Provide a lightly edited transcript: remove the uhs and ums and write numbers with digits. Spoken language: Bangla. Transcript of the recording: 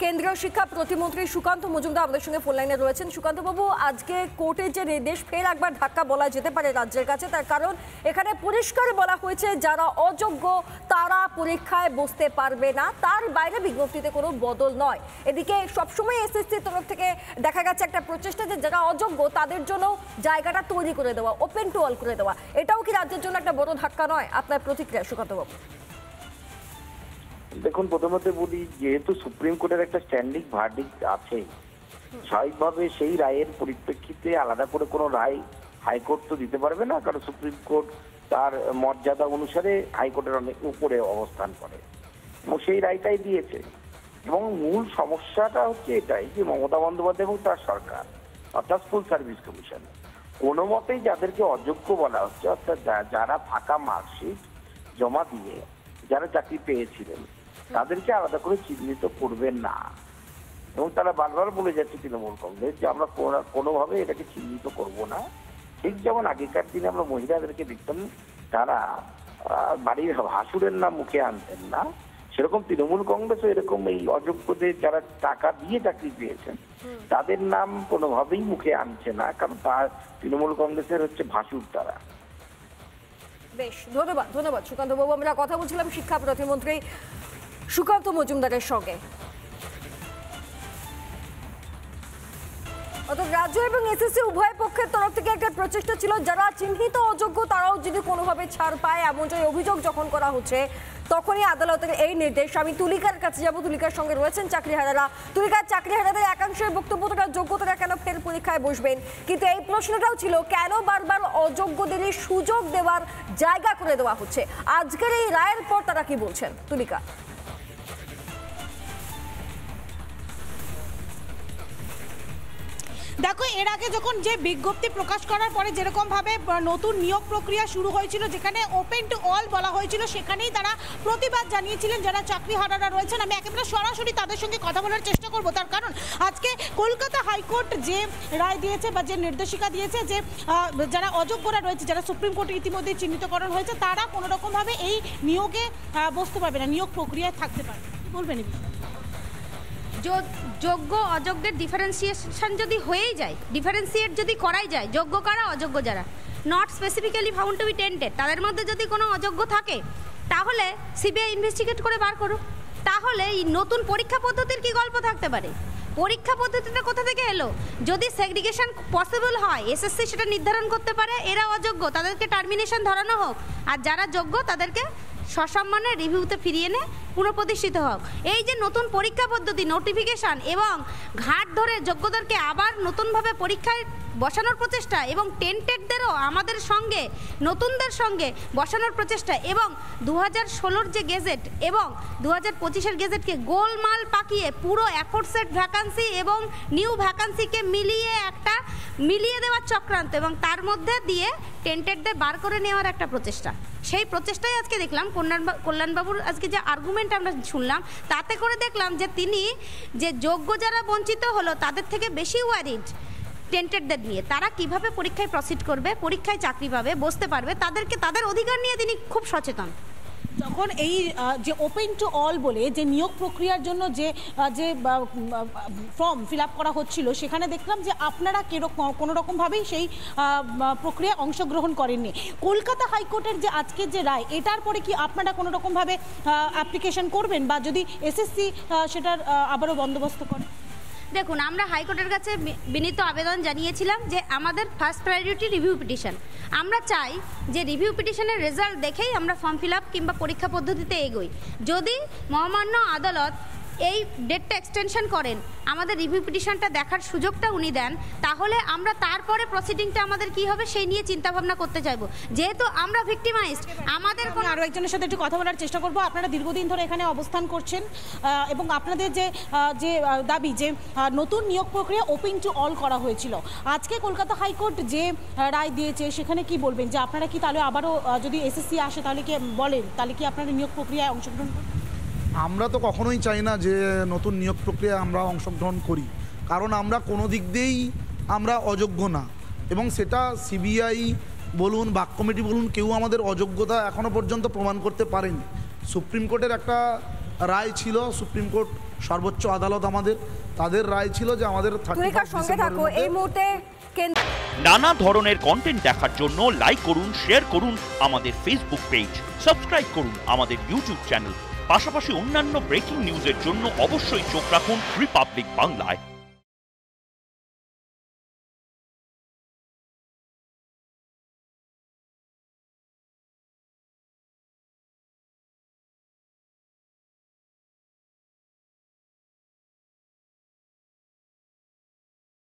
কেন্দ্রীয় শিক্ষা প্রতিমন্ত্রী সুকান্ত মজুমদার আমাদের সঙ্গে ফোন লাইনে রয়েছেন। সুকান্ত বাবু, আজকে কোর্টের যে নির্দেশ ফের একবার ধাক্কা বলা যেতে পারে রাজ্যের কাছে, তার কারণ এখানে পরিষ্কার বলা হয়েছে যারা অযোগ্য তারা পরীক্ষায় বসতে পারবে না, তার বাইরে বিজ্ঞপ্তিতে কোনো বদল নয়। এদিকে সবসময় এসএসসির তরফ থেকে দেখা গেছে একটা প্রচেষ্টা যে যারা অযোগ্য তাদের জন্য জায়গাটা তৈরি করে দেওয়া, ওপেন টু অল করে দেওয়া, এটাও কি রাজ্যের জন্য একটা বড় ধাক্কা নয়? আপনার প্রতিক্রিয়া সুকান্ত বাবু। দেখুন, প্রথমত বলি, যেহেতু সুপ্রিম কোর্টের একটা স্ট্যান্ডিং ভার্ডিক্ট আছে, স্বাভাবিকভাবে সেই রায়ের পরিপ্রেক্ষিতে আলাদা করে কোনো রায় হাইকোর্ট তো দিতে পারবে না, কারণ সুপ্রিম কোর্ট তার মর্যাদা অনুসারে হাইকোর্টের অনেক উপরে অবস্থান করে এবং সেই রায়টাই দিয়েছে। এবং মূল সমস্যাটা হচ্ছে এটাই যে মমতা বন্দ্যোপাধ্যায় এবং তার সরকার অর্থাৎ স্কুল সার্ভিস কমিশন কোনো মতেই যাদেরকে অযোগ্য বলা হচ্ছে, অর্থাৎ যারা ফাঁকা মার্কশিট জমা দিয়ে যারা চাকরি পেয়েছিলেন তাদেরকে আলাদা করে চিহ্নিত করবেন না। এবং তারা বারবার বলে যাচ্ছে তৃণমূল কংগ্রেস যে আমরা কোনোভাবে এটাকে চিহ্নিত করব না। ঠিক যেমন আগেকার দিনে আমরা মহিলাদেরকে দেখতাম তারা বাড়ির ভাসুরের নাম মুখে আনতেন না, সেরকম তৃণমূল কংগ্রেসও এরকম এই অযোগ্যদের যারা টাকা দিয়ে চাকরি পেয়েছেন তাদের নাম কোনোভাবেই মুখে আনছে না, কারণ তার তৃণমূল কংগ্রেসের হচ্ছে ভাসুর তারা। বেশ, ধন্যবাদ সুকান্ত বাবু। আমরা কথা বলছিলাম শিক্ষা প্রতিমন্ত্রী সুকান্ত মজুমদারের সঙ্গে। অর্থাৎ রাজ্য এবং এসএসসি উভয় পক্ষের তরফ থেকে একটা প্রচেষ্টা ছিল যারা চিহ্নিত অযোগ্য তারাও যদি কোনোভাবে ছাড় পায়, এমনটাই অভিযোগ যখন করা হচ্ছে তখনই আদালতের এই নির্দেশ। আমি তুলিকার কাছে যাব, তুলিকার সঙ্গে রয়েছেন চাকরিহারারা। তুলিকার, চাকরিহারাদের একাংশের বক্তব্য তারা যোগ্যতারা কেন ফের পরীক্ষায় বসবেন, কিন্তু এই প্রশ্নটাও ছিল কেন বারবার অযোগ্যদেরই সুযোগ দেওয়ার জায়গা করে দেওয়া হচ্ছে। আজকের এই রায়ের পর তারা কি বলছেন? তুলিকা। দেখো, এর আগে যখন যে বিজ্ঞপ্তি প্রকাশ করার পরে যেরকমভাবে নতুন নিয়োগ প্রক্রিয়া শুরু হয়েছিল, যেখানে ওপেন টু অল বলা হয়েছিল, সেখানেই তারা প্রতিবাদ জানিয়েছিলেন যারা চাকরিহারারা রয়েছেন। আমি একেবারে সরাসরি তাদের সঙ্গে কথা বলার চেষ্টা করব, তার কারণ আজকে কলকাতা হাইকোর্ট যে রায় দিয়েছে বা যে নির্দেশিকা দিয়েছে যে যারা অযোগ্যরা রয়েছে, যারা সুপ্রিম কোর্টে ইতিমধ্যে চিহ্নিতকরণ হয়েছে, তারা কোনোরকমভাবে এই নিয়োগে বসতে পারবে না, নিয়োগ প্রক্রিয়ায় থাকতে পারবে। বলবেন যোগ্য অযোগ্যের ডিফারেন্সিয়েশন যদি হয়েই যায়, ডিফারেন্সিয়েট যদি করাই যায়, যোগ্য কারা অযোগ্য যারা not specifically found to be tainted, তাদের মধ্যে যদি কোনো অযোগ্য থাকে তাহলে সিবিআই ইনভেস্টিগেট করে বার করুক। তাহলে এই নতুন পরীক্ষা পদ্ধতির কি গল্প থাকতে পারে? পরীক্ষা পদ্ধতিটা কোথা থেকে এলো? যদি সেগ্রিগেশন পসিবল হয়, এসএসসি সেটা নির্ধারণ করতে পারে এরা অযোগ্য, তাদেরকে টার্মিনেশন ধরানো হোক, আর যারা যোগ্য তাদেরকে সসম্মানে রিভিউতে ফিরিয়ে এনে পুনঃপ্রতিষ্ঠিত হোক। এই যে নতুন পরীক্ষা পদ্ধতি, নোটিফিকেশান এবং ঘাট ধরে যোগ্যদেরকে আবার নতুনভাবে পরীক্ষায় বসানোর প্রচেষ্টা এবং টেন্টেডদেরও আমাদের সঙ্গে নতুনদের সঙ্গে বসানোর প্রচেষ্টা এবং 2016 যে গেজেট এবং 2025 গেজেটকে গোলমাল পাকিয়ে পুরো অ্যাফোর্সেড ভ্যাকান্সি এবং নিউ ভ্যাকান্সিকে মিলিয়ে দেওয়ার চক্রান্ত এবং তার মধ্যে দিয়ে টেন্টেডদের বার করে নেওয়ার একটা প্রচেষ্টা, সেই প্রচেষ্টাই আজকে দেখলাম কল্যাণবাবুর আজকে যে আর্গুমেন্ট আমরা শুনলাম তাতে করে দেখলাম যে তিনি যে যোগ্য যারা বঞ্চিত হলো তাদের থেকে বেশি ওয়ারিড টেন্টেডদের নিয়ে, তারা কিভাবে পরীক্ষায় প্রসিড করবে, পরীক্ষায় চাকরি পাবে, বসতে পারবে, তাদেরকে তাদের অধিকার নিয়ে তিনি খুব সচেতন। যখন এই যে ওপেন টু অল বলে যে নিয়োগ প্রক্রিয়ার জন্য যে ফর্ম ফিল আপ করা হচ্ছিল, সেখানে দেখলাম যে আপনারা কোনো রকমভাবেই সেই প্রক্রিয়ায় অংশগ্রহণ করেননি। কলকাতা হাইকোর্টের যে আজকের যে রায়, এটার পরে কি আপনারা কোনো রকমভাবে অ্যাপ্লিকেশন করবেন বা যদি এসএসসি সেটার আবারও বন্দোবস্ত করে? দেখুন, আমরা হাইকোর্টের কাছে বিনীত আবেদন জানিয়েছিলাম যে আমাদের ফার্স্ট প্রায়োরিটি রিভিউ পিটিশন। আমরা চাই যে রিভিউ পিটিশনের রেজাল্ট দেখেই আমরা ফর্ম ফিল আপ কিংবা পরীক্ষা পদ্ধতিতে এগোই। যদি মহামান্য আদালত এই ডেটটা এক্সটেনশন করেন, আমাদের রিভিউ পিটিশনটা দেখার সুযোগটা উনি দেন, তাহলে আমরা তারপরে প্রসিডিংটা আমাদের কি হবে সেই নিয়ে চিন্তাভাবনা করতে চাইবো। যেহেতু আমরা ভিক্টিমাইজড, আমাদের আরও একজনের সাথে একটু কথা বলার চেষ্টা করবো। আপনারা দীর্ঘদিন ধরে এখানে অবস্থান করছেন এবং আপনাদের যে দাবি যে নতুন নিয়োগ প্রক্রিয়া ওপেন টু অল করা হয়েছিল, আজকে কলকাতা হাইকোর্ট যে রায় দিয়েছে সেখানে কি বলবেন? যে আপনারা কি তাহলে আবারও যদি এসএসসি আসে তাহলে কি বলেন, তাহলে কি আপনারা নিয়োগ প্রক্রিয়ায় অংশগ্রহণ করবেন? আমরা তো কখনোই চাই না যে নতুন নিয়োগ প্রক্রিয়ায় আমরা অংশগ্রহণ করি, কারণ আমরা কোনো দিক দিয়েই আমরা অযোগ্য না এবং সেটা সিবিআই বলুন, বাক কমিটি বলুন, কেউ আমাদের অযোগ্যতা এখনও পর্যন্ত প্রমাণ করতে পারেনি। সুপ্রিম কোর্টের একটা রায় ছিল, সুপ্রিম কোর্ট সর্বোচ্চ আদালত আমাদের, তাদের রায় ছিল যে আমাদের তুলিকার সঙ্গে থাকো এই মুহূর্তে নানা ধরনের কন্টেন্ট দেখার জন্য লাইক করুন, শেয়ার করুন আমাদের ফেসবুক পেজ, সাবস্ক্রাইব করুন আমাদের ইউটিউব চ্যানেল। পাশাপাশি অন্যান্য ব্রেকিং নিউজের জন্য অবশ্যই চোখ রাখুন রিপাবলিক বাংলায়।